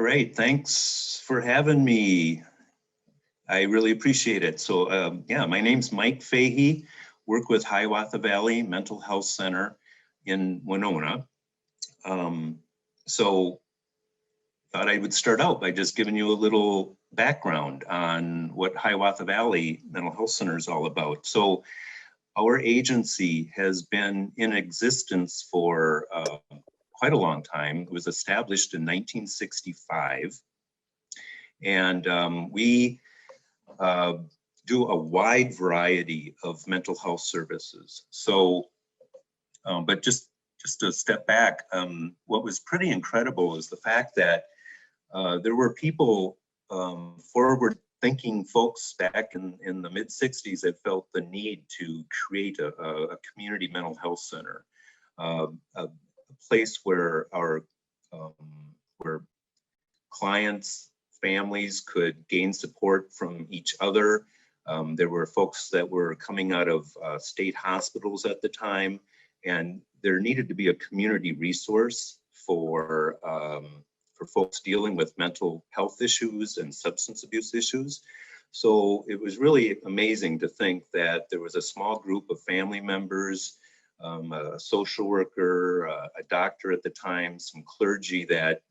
All right, thanks for having me. I really appreciate it. So yeah, my name's Mike Fahey, work with Hiawatha Valley Mental Health Center in Winona. So thought I would start out by just giving you a little background on what Hiawatha Valley Mental Health Center is all about. So our agency has been in existence for quite a long time. It was established in 1965. And we do a wide variety of mental health services. So, but just to step back, what was pretty incredible is the fact that there were people, forward-thinking folks back in the mid-'60s that felt the need to create a community mental health center, a place where our where clients, families could gain support from each other. There were folks that were coming out of state hospitals at the time, and there needed to be a community resource for folks dealing with mental health issues and substance abuse issues. So it was really amazing to think that there was a small group of family members, a social worker, a doctor at the time, some clergy that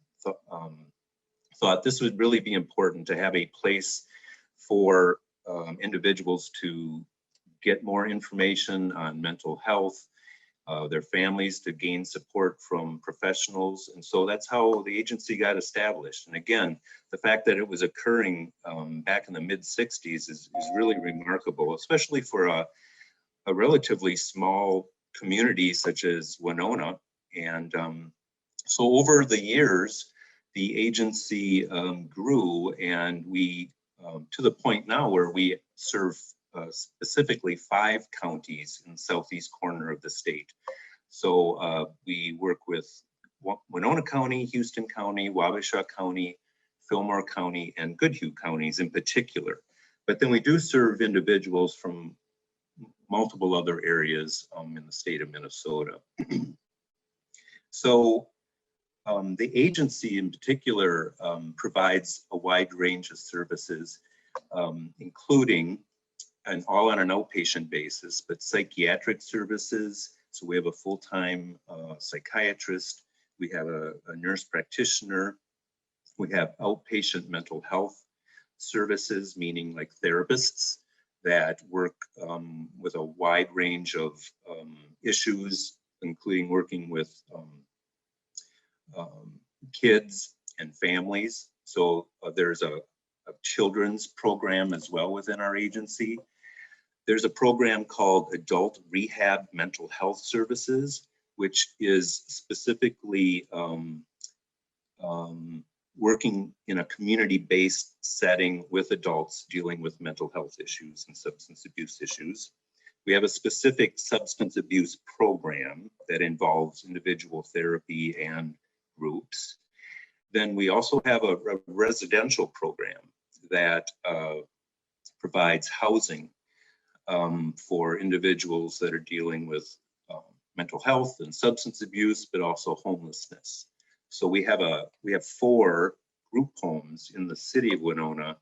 thought this would really be important to have a place for individuals to get more information on mental health, their families to gain support from professionals. And so that's how the agency got established. And again, the fact that it was occurring back in the mid-'60s is really remarkable, especially for a relatively small community such as Winona. And so over the years, the agency grew, and we, to the point now where we serve specifically 5 counties in the southeast corner of the state. So we work with Winona County, Houston County, Wabasha County, Fillmore County, and Goodhue counties in particular. But then we do serve individuals from multiple other areas in the state of Minnesota. So the agency in particular provides a wide range of services, including all on an outpatient basis, but psychiatric services. So we have a full-time psychiatrist, we have a nurse practitioner, we have outpatient mental health services, meaning like therapists that work with a wide range of issues, including working with kids and families. So there's a children's program as well within our agency. There's a program called Adult Rehab Mental Health Services, which is specifically working in a community-based setting with adults dealing with mental health issues and substance abuse issues. We have a specific substance abuse program that involves individual therapy and groups. Then we also have a residential program that provides housing for individuals that are dealing with mental health and substance abuse, but also homelessness. So we have 4 group homes in the city of Winona,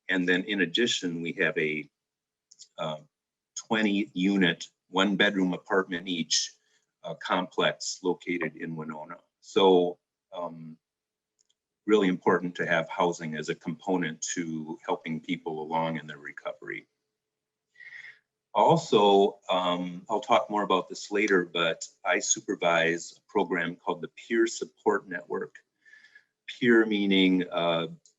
and then in addition we have a 20-unit, 1-bedroom apartment each complex located in Winona. So really important to have housing as a component to helping people along in their recovery. Also, I'll talk more about this later, but I supervise a program called the Peer Support Network. Peer meaning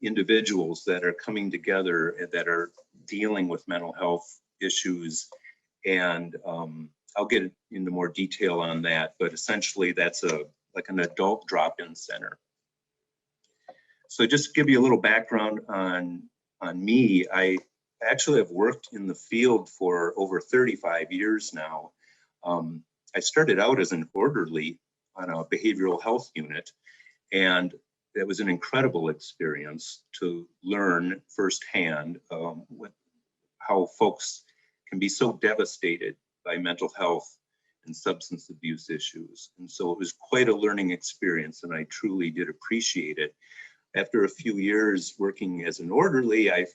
individuals that are coming together that are dealing with mental health issues. And I'll get into more detail on that, but essentially that's like an adult drop-in center. So just to give you a little background on me, I actually have worked in the field for over 35 years now. I started out as an orderly on a behavioral health unit, and it was an incredible experience to learn firsthand how folks can be so devastated by mental health and substance abuse issues. And so it was quite a learning experience, and I truly did appreciate it. after a few years working as an orderly, I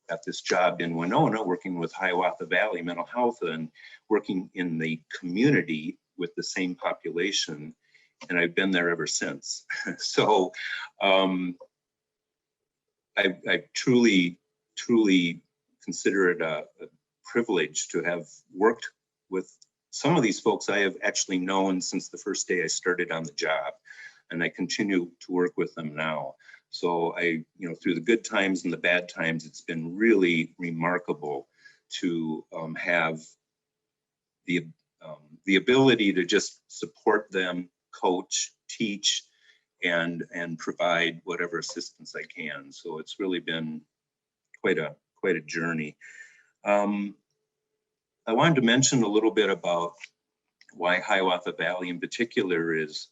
got this job in Winona, working with Hiawatha Valley Mental Health and working in the community with the same population. And I've been there ever since. So I truly consider it a privilege to have worked with some of these folks I have actually known since the first day I started on the job, and I continue to work with them now. So through the good times and the bad times, it's been really remarkable to have the ability to just support them, coach, teach, and provide whatever assistance I can. So it's really been quite a journey. I wanted to mention a little bit about why Hiawatha Valley in particular is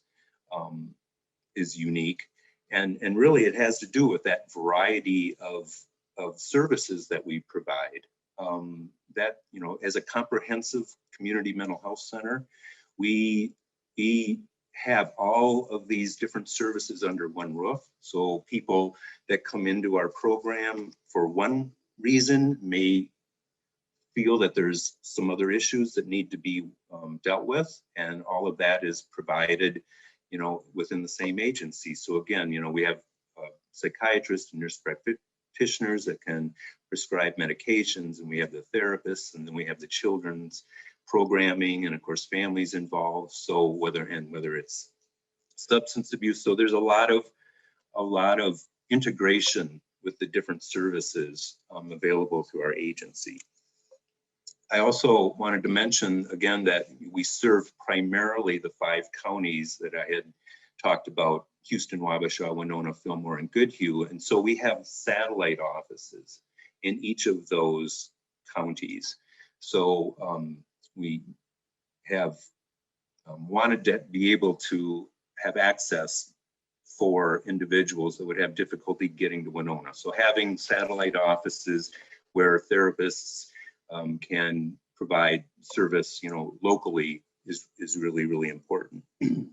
unique, and really it has to do with that variety of services that we provide. That, as a comprehensive community mental health center, we have all of these different services under one roof. So people that come into our program for one reason may feel that there's some other issues that need to be dealt with, and all of that is provided, within the same agency. So again, we have psychiatrists and nurse practitioners that can prescribe medications, and we have the therapists, and then we have the children's programming, and of course families involved. So whether it's substance abuse, so there's a lot of integration with the different services available through our agency. I also wanted to mention again that we serve primarily the 5 counties that I had talked about: Houston, Wabasha, Winona, Fillmore, and Goodhue. And so we have satellite offices in each of those counties. So we have wanted to be able to have access for individuals that would have difficulty getting to Winona. So having satellite offices where therapists can provide service, locally is really, really important. And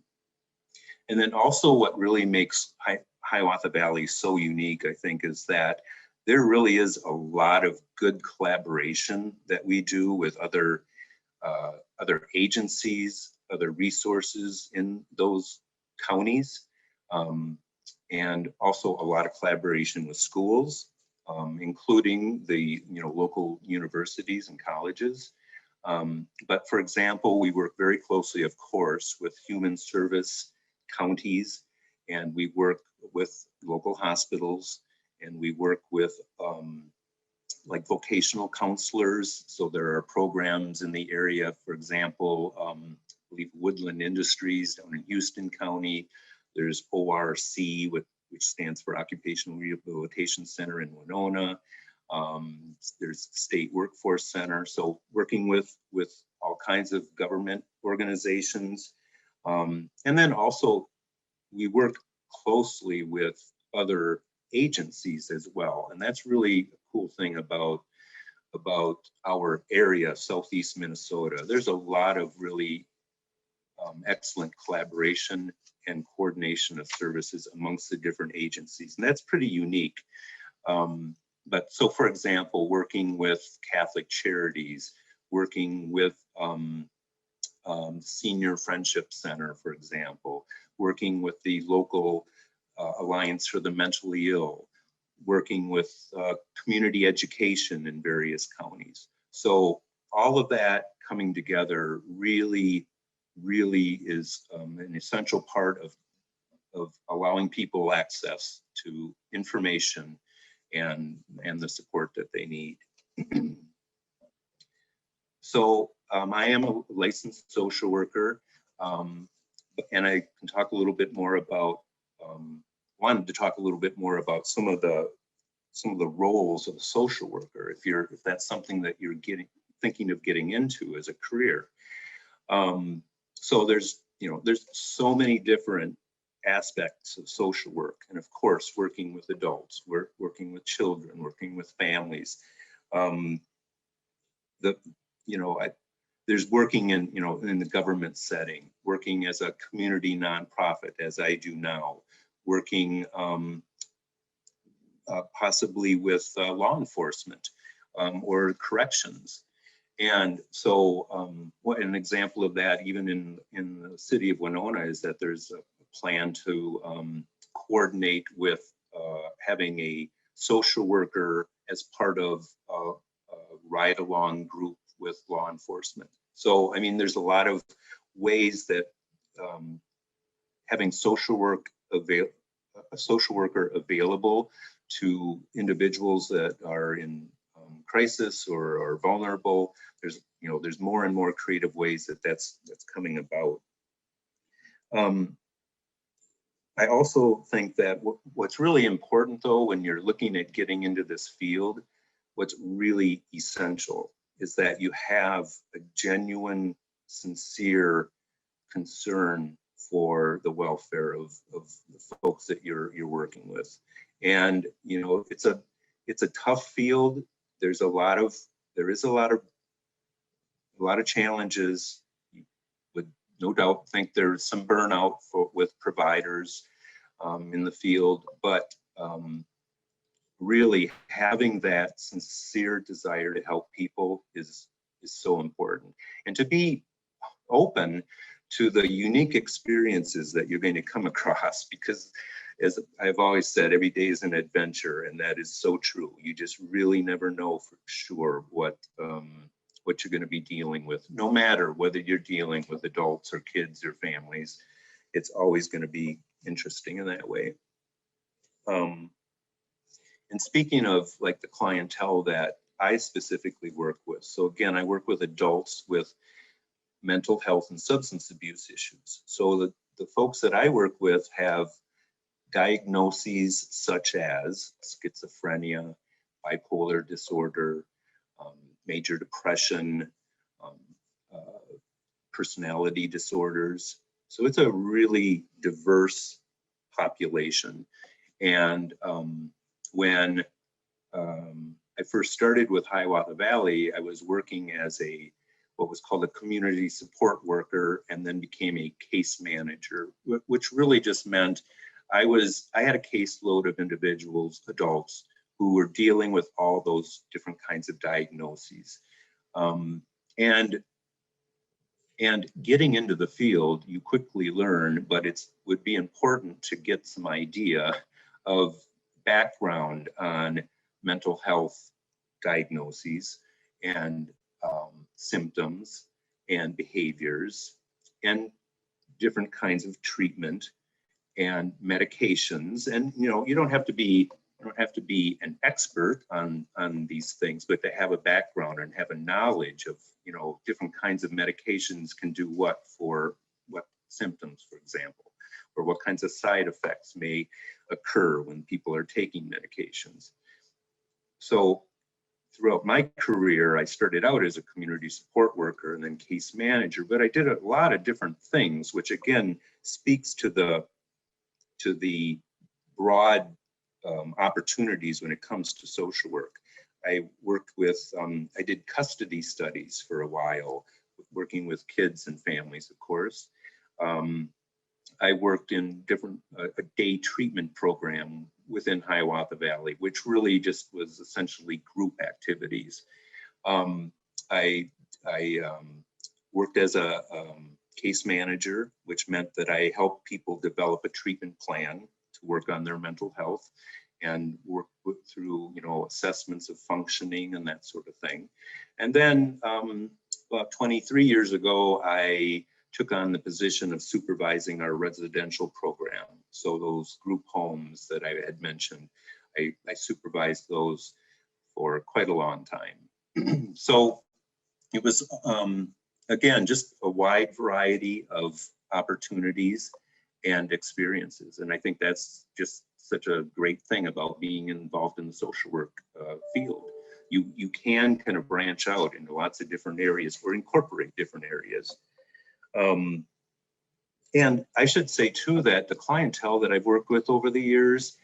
then also what really makes Hiawatha Valley so unique, I think, is that there really is a lot of good collaboration that we do with other agencies, other resources in those counties, and also a lot of collaboration with schools, including the local universities and colleges. But for example, we work very closely, of course, with human service counties, and we work with local hospitals, and we work with like vocational counselors. So there are programs in the area, for example, I believe Woodland Industries down in Houston County. There's ORC, which stands for Occupational Rehabilitation Center in Winona. There's State Workforce Center. So working with all kinds of government organizations. And then also we work closely with other agencies as well. And that's really a cool thing about our area, Southeast Minnesota. There's a lot of really excellent collaboration and coordination of services amongst the different agencies. And that's pretty unique. But so for example, working with Catholic Charities, working with Senior Friendship Center, for example, working with the local Alliance for the Mentally Ill, working with community education in various counties. So all of that coming together really is an essential part of allowing people access to information and the support that they need. So I am a licensed social worker, and I can talk a little bit more about, wanted to talk a little bit more about some of the roles of a social worker, if that's something that you're thinking of getting into as a career. So there's so many different aspects of social work, and of course working with adults, working with children, working with families. There's working in the government setting, working as a community nonprofit, as I do now, working possibly with law enforcement or corrections. And so what an example of that, even in the city of Winona, is that there's a plan to coordinate with having a social worker as part of a ride-along group with law enforcement. So, I mean, there's a lot of ways that having a social worker available to individuals that are in crisis or are vulnerable. There's more and more creative ways that's coming about. I also think that what's really important, though, when you're looking at getting into this field, what's really essential is that you have a genuine, sincere concern for the welfare of the folks that you're working with. And it's a tough field. There is a lot of challenges. You would no doubt think there's some burnout with providers in the field, but really having that sincere desire to help people is so important, and to be open to the unique experiences that you're going to come across, because as I've always said, every day is an adventure, and that is so true. You just really never know for sure what you're going to be dealing with, no matter whether you're dealing with adults or kids or families. It's always going to be interesting in that way. And speaking of like the clientele that I specifically work with, so again, I work with adults with mental health and substance abuse issues. So the folks that I work with have diagnoses such as schizophrenia, bipolar disorder, major depression, personality disorders. So it's a really diverse population. And when I first started with Hiawatha Valley, I was working as what was called a community support worker, and then became a case manager, which really just meant I had a caseload of individuals, adults, who were dealing with all those different kinds of diagnoses. And getting into the field, you quickly learn, but it would be important to get some idea of background on mental health diagnoses and symptoms and behaviors and different kinds of treatment and medications. And you don't have to be an expert on these things, but to have a background and have a knowledge of different kinds of medications can do what for what symptoms, for example, or what kinds of side effects may occur when people are taking medications. So throughout my career, I started out as a community support worker and then case manager, but I did a lot of different things, which again speaks to the broad opportunities when it comes to social work. I worked with, I did custody studies for a while, working with kids and families, of course. I worked in a day treatment program within Hiawatha Valley, which really just was essentially group activities. I worked as a case manager, which meant that I helped people develop a treatment plan to work on their mental health and work through, assessments of functioning and that sort of thing. And then about 23 years ago, I took on the position of supervising our residential program. So those group homes that I had mentioned, I supervised those for quite a long time. So it was, again, just a wide variety of opportunities and experiences. And I think that's just such a great thing about being involved in the social work field. You can kind of branch out into lots of different areas or incorporate different areas. And I should say too that the clientele that I've worked with over the years,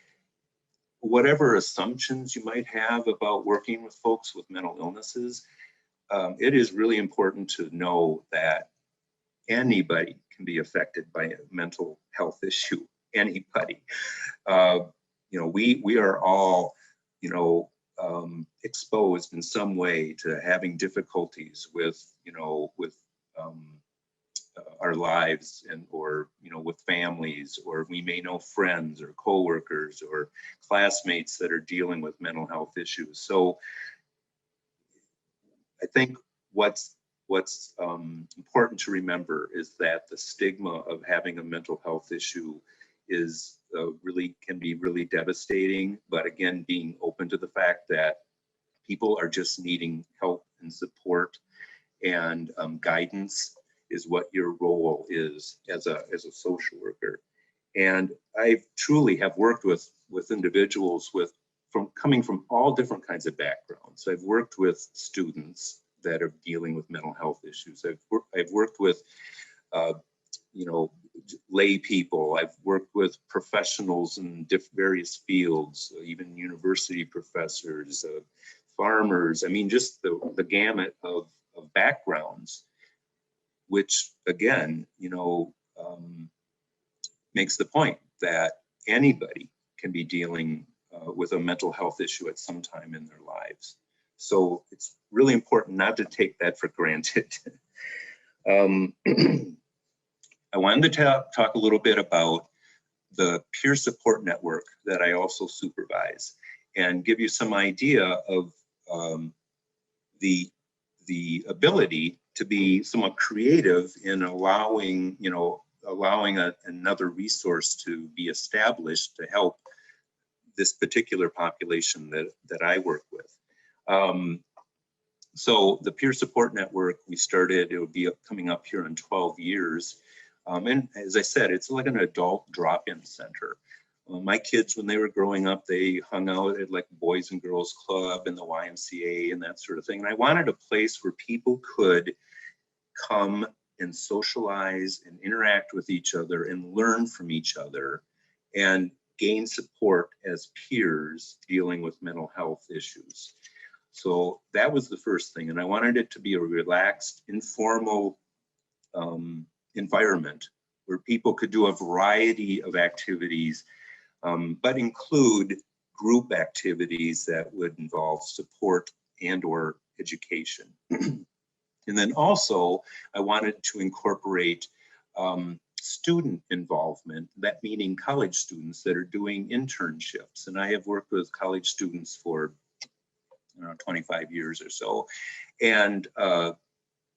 whatever assumptions you might have about working with folks with mental illnesses, it is really important to know that anybody can be affected by a mental health issue, anybody. we are all, exposed in some way to having difficulties with, our lives or with families, or we may know friends or coworkers or classmates that are dealing with mental health issues. So I think what's important to remember is that the stigma of having a mental health issue is can be really devastating. But again, being open to the fact that people are just needing help and support and guidance is what your role is as a social worker. And I truly have worked with individuals coming from all different kinds of backgrounds. I've worked with students that are dealing with mental health issues. I've worked with lay people. I've worked with professionals in various fields, even university professors, farmers. I mean, just the gamut of backgrounds, which again, makes the point that anybody can be dealing with a mental health issue at some time in their lives. So it's really important not to take that for granted. I wanted to talk a little bit about the peer support network that I also supervise and give you some idea of the ability to be somewhat creative in allowing another resource to be established to help this particular population that I work with. So the peer support network we started, it would be coming up here in 12 years. And as I said, it's like an adult drop-in center. My kids, when they were growing up, they hung out at like Boys and Girls Club and the YMCA and that sort of thing. And I wanted a place where people could come and socialize and interact with each other and learn from each other and gain support as peers dealing with mental health issues. So that was the first thing. And I wanted it to be a relaxed, informal environment where people could do a variety of activities, but include group activities that would involve support and or education. And then also, I wanted to incorporate student involvement, that meaning college students that are doing internships. And I have worked with college students for 25 years or so. And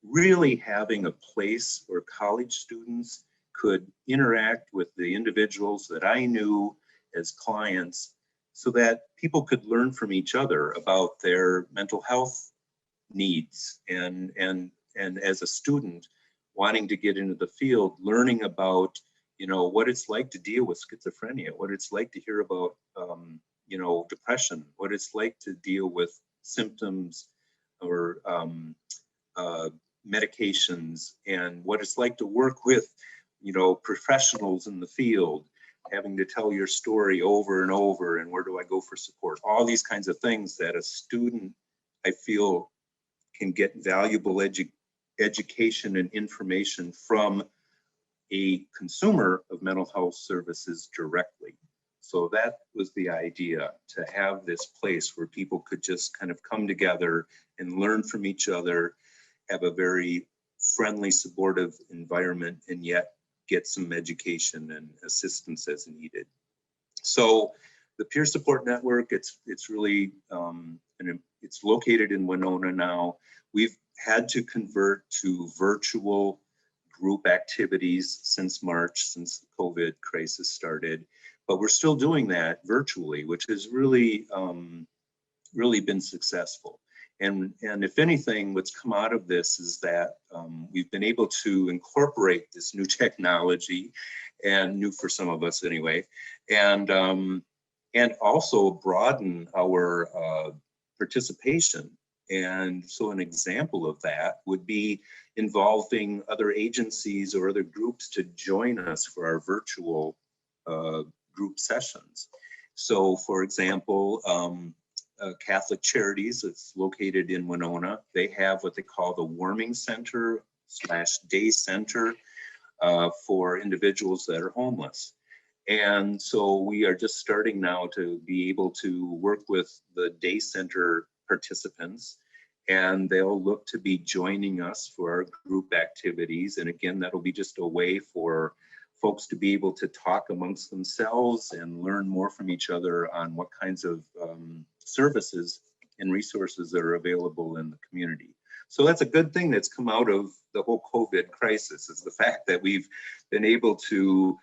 really having a place where college students could interact with the individuals that I knew as clients so that people could learn from each other about their mental health needs and as a student wanting to get into the field, learning about what it's like to deal with schizophrenia, what it's like to hear about depression, what it's like to deal with symptoms or medications, and what it's like to work with professionals in the field, having to tell your story over and over, and where do I go for support, all these kinds of things that a student, I feel, can get valuable education and information from a consumer of mental health services directly. So that was the idea, to have this place where people could just kind of come together and learn from each other, have a very friendly, supportive environment, and yet get some education and assistance as needed. So the peer support network, it's really, it's located in Winona now. We've had to convert to virtual group activities since March, since the COVID crisis started, but we're still doing that virtually, which has really, really been successful. And if anything, what's come out of this is that we've been able to incorporate this new technology, and new for some of us anyway, and also broaden our participation. And so an example of that would be involving other agencies or other groups to join us for our virtual group sessions. So for example, Catholic Charities, it's located in Winona, they have what they call the Warming Center / Day Center for individuals that are homeless. And so we are just starting now to be able to work with the day center participants, and they'll look to be joining us for our group activities. And again, that'll be just a way for folks to be able to talk amongst themselves and learn more from each other on what kinds of services and resources that are available in the community. So that's a good thing that's come out of the whole COVID crisis, is the fact that we've been able to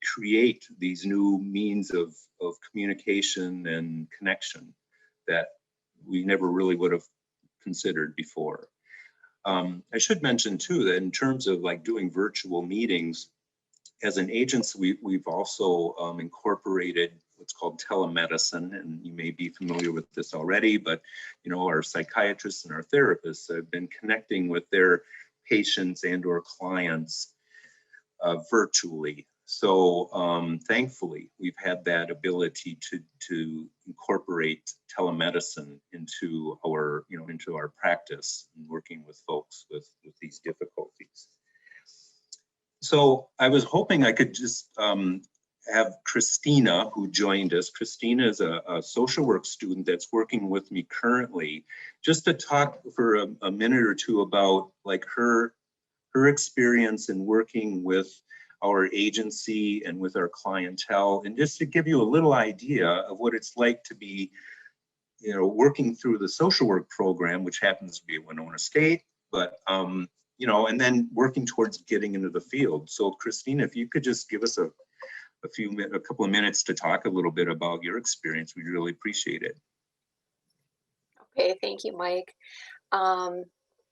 create these new means of communication and connection that we never really would have considered before. I should mention too that in terms of like doing virtual meetings, as an agency, we've also incorporated what's called telemedicine, and you may be familiar with this already, but you know, our psychiatrists and our therapists have been connecting with their patients and or clients virtually. So thankfully, we've had that ability to incorporate telemedicine into our, you know, into our practice and working with folks with these difficulties. So I was hoping I could just have Christina, who joined us. Christina is a social work student that's working with me currently, just to talk for a minute or two about like her experience in working with our agency and with our clientele, and just to give you a little idea of what it's like to be, you know, working through the social work program, which happens to be at Winona State, but you know, and then working towards getting into the field. So Christina, if you could just give us a couple of minutes to talk a little bit about your experience, we'd really appreciate it. Okay, thank you, Mike.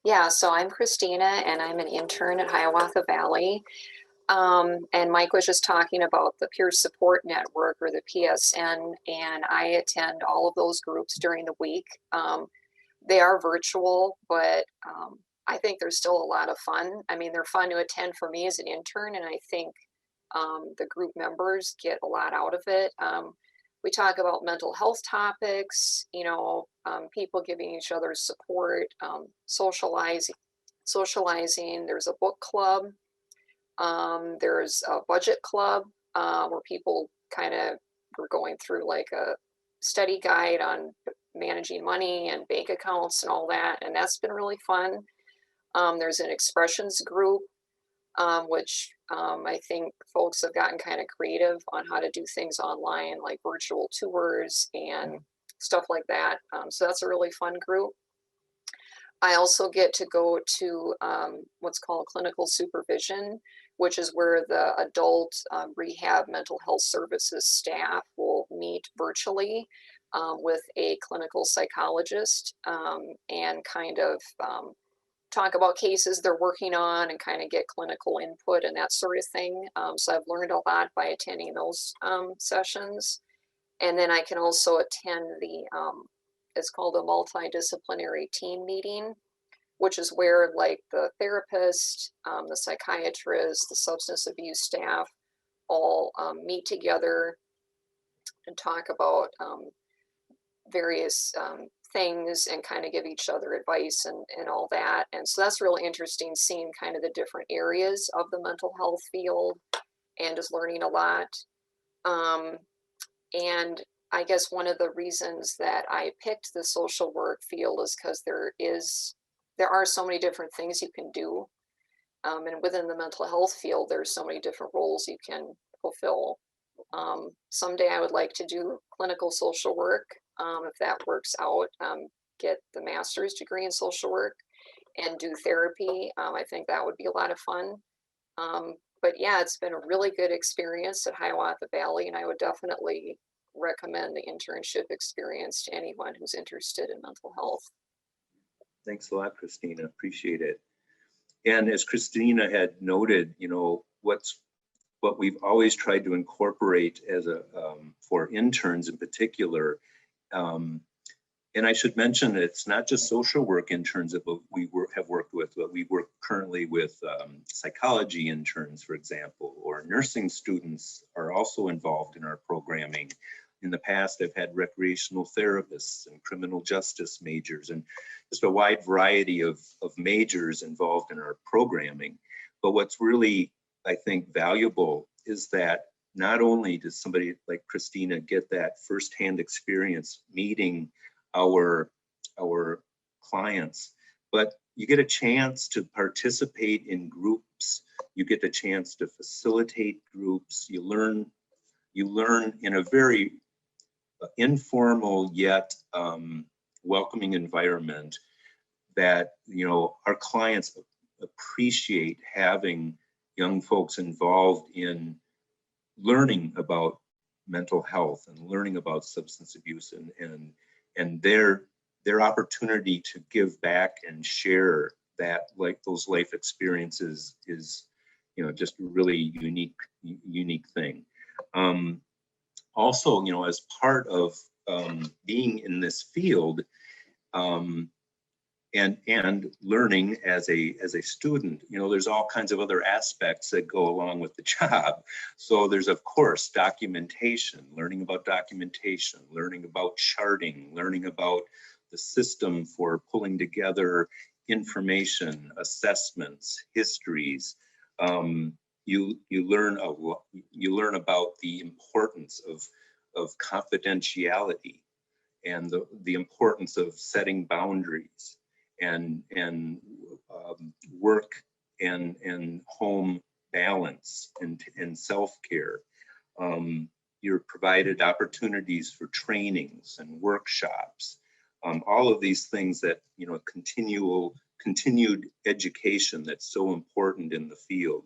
Yeah, so I'm Christina, and I'm an intern at Hiawatha Valley. And Mike was just talking about the Peer Support Network, or the PSN, and I attend all of those groups during the week. They are virtual, but I think they're still a lot of fun. I mean, they're fun to attend for me as an intern, and I think the group members get a lot out of it. We talk about mental health topics, you know, people giving each other support, socializing. There's a book club. There's a budget club where people kind of were going through like a study guide on managing money and bank accounts and all that, and that's been really fun. There's an expressions group, which I think folks have gotten kind of creative on how to do things online, like virtual tours and stuff like that. So that's a really fun group. I also get to go to what's called clinical supervision, which is where the adult rehab mental health services staff will meet virtually with a clinical psychologist and kind of talk about cases they're working on and kind of get clinical input and that sort of thing. So I've learned a lot by attending those sessions. And then I can also attend the, it's called a multidisciplinary team meeting, which is where like the therapist, the psychiatrist, the substance abuse staff all meet together and talk about various things and kind of give each other advice and all that. And so that's really interesting, seeing kind of the different areas of the mental health field and just learning a lot. And I guess one of the reasons that I picked the social work field is because there are so many different things you can do. And within the mental health field, there's so many different roles you can fulfill. Someday I would like to do clinical social work, if that works out, get the master's degree in social work and do therapy. I think that would be a lot of fun. But yeah, it's been a really good experience at Hiawatha Valley, and I would definitely recommend the internship experience to anyone who's interested in mental health. Thanks a lot, Christina. Appreciate it. And as Christina had noted, you know, what we've always tried to incorporate as a for interns in particular, and I should mention that it's not just social work interns that we have worked with, but we work currently with psychology interns, for example, or nursing students are also involved in our programming. In the past, I've had recreational therapists and criminal justice majors and just a wide variety of majors involved in our programming. But what's really, I think, valuable is that not only does somebody like Christina get that firsthand experience meeting our clients, but you get a chance to participate in groups. You get the chance to facilitate groups. You learn in a very informal yet welcoming environment that, you know, our clients appreciate having young folks involved in learning about mental health and learning about substance abuse, and their opportunity to give back and share that, like those life experiences, is, you know, just a really unique thing. Also, you know, as part of being in this field, and learning as a student, you know, there's all kinds of other aspects that go along with the job. So there's, of course, documentation, learning about documentation, learning about charting, learning about the system for pulling together information, assessments, histories. You learn about the importance of confidentiality and the importance of setting boundaries, and work and home balance and self-care. You're provided opportunities for trainings and workshops. All of these things that, you know, continued education that's so important in the field.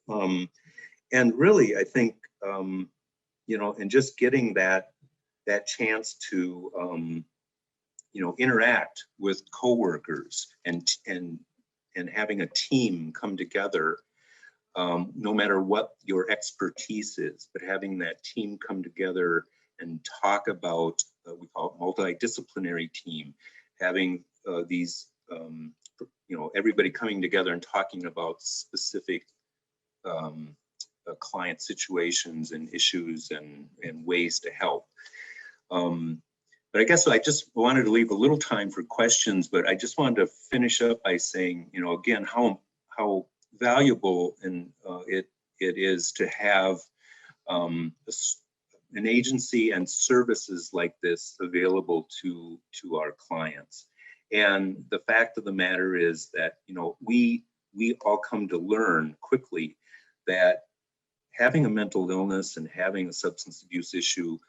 And really, I think, you know, and just getting that chance to, you know, interact with coworkers and having a team come together, no matter what your expertise is, but having that team come together and talk about, we call it multidisciplinary team, having these, you know, everybody coming together and talking about specific client situations and issues and ways to help. But I guess I just wanted to leave a little time for questions, but I just wanted to finish up by saying, you know, again, how valuable and it is to have an agency and services like this available to our clients. And the fact of the matter is that, you know, we all come to learn quickly that having a mental illness and having a substance abuse issue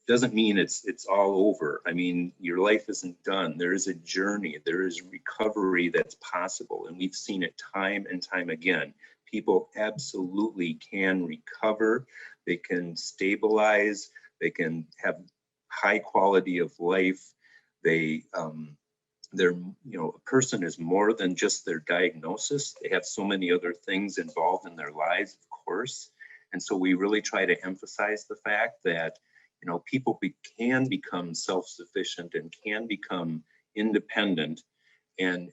doesn't mean it's all over. I mean, your life isn't done. There is a journey. There is recovery that's possible. And we've seen it time and time again. People absolutely can recover. They can stabilize. They can have high quality of life. They're, you know, a person is more than just their diagnosis. They have so many other things involved in their lives, of course. And so we really try to emphasize the fact that, you know, people can become self-sufficient and can become independent and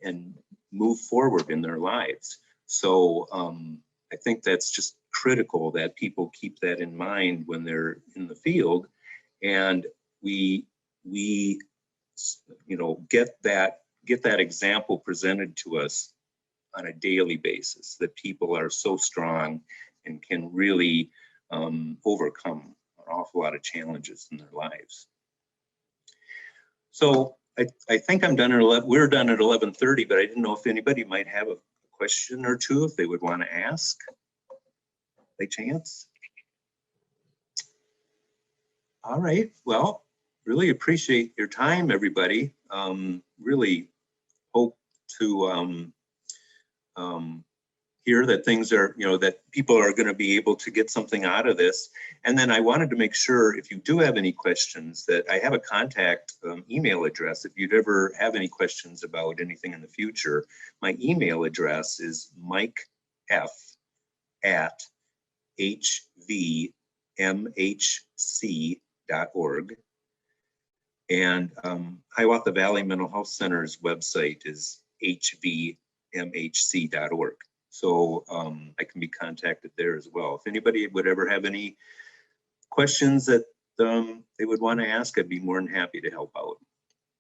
move forward in their lives. So I think that's just critical that people keep that in mind when they're in the field, and we you know, get that example presented to us on a daily basis, that people are so strong and can really overcome an awful lot of challenges in their lives. So I think I'm done at we're done at 11:30, but I didn't know if anybody might have a question or two if they would want to ask by chance. All right, well, really appreciate your time, everybody. Really hope to hear that things are, you know, that people are going to be able to get something out of this. And then I wanted to make sure, if you do have any questions, that I have a contact email address. If you'd ever have any questions about anything in the future, my email address is mikef@hvmhc.org. And Hiawatha Valley Mental Health Center's website is hvmhc.org. So I can be contacted there as well. If anybody would ever have any questions that they would want to ask, I'd be more than happy to help out.